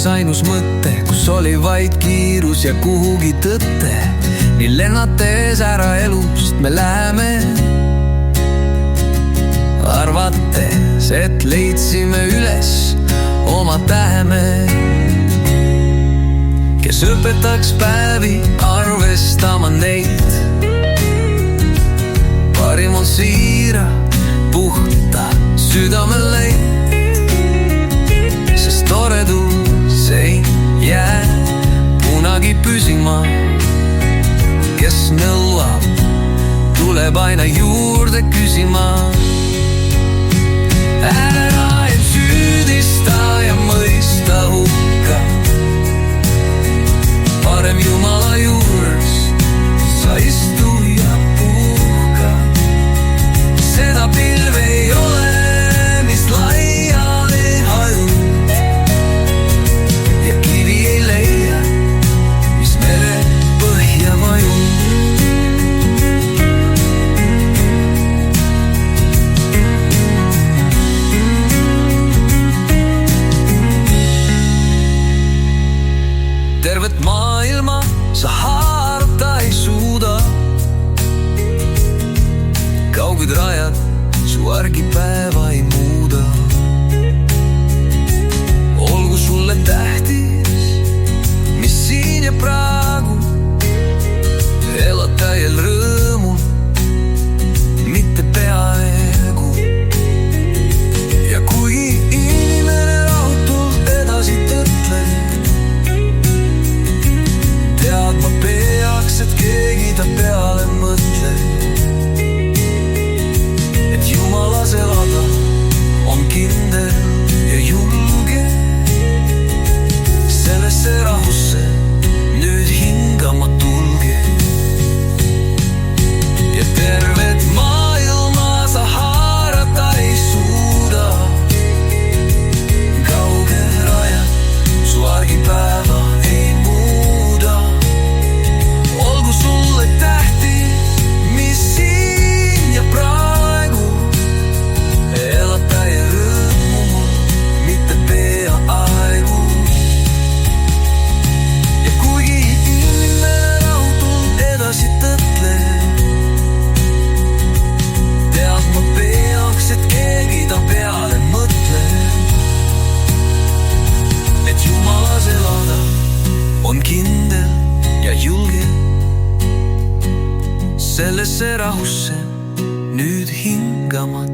ainus mõte, kus oli vaid kiirus ja kuhugi tõtte. Nii lennates ära elust me läheme, arvates, et leidsime üles oma täheme, kes õpetaks päevi arvestama neid. Parim on siira, puhta südame leid, sest toredus ei jää kunagi püsima. Kes nõuab, tuleb aina juurde küsima. Ära end süüdista ja mõista hukka, parem Jumala juures sa istu ja puhka. Seda pilve ei ole, mis laiali hajub, ja kivi ei leia, mis mere põhja vajub. Tervet maailma sa haarata ei suuda, kauged rajad su argipäeva ei muuda. Olgu sulle tähtis, mis siin ja praegu, elad täiel rõõmul, mitte peaaegu. Ja kui inimene rahutult edasi tõtleb, tead ma peaks, et keegi ta peale mõtleb. Et Jumalas elada on kindel ja julge, sellesse rahusse nüüd hingama tulge. Ja tervet maailma sa haarata ei suuda, kauged rajad su argipäeva ei muuda. Olgu sulle tähtis, mis siin ja praegu, elad täie rõõmu, mitte peaaegu. Ja kuigi inimene rahutult edasi tõtleb, tead ma peaks, et keegi ta peale mõtleb. Et Jumalas elada on kindel ja julge, sellesse rahusse nüüd hingama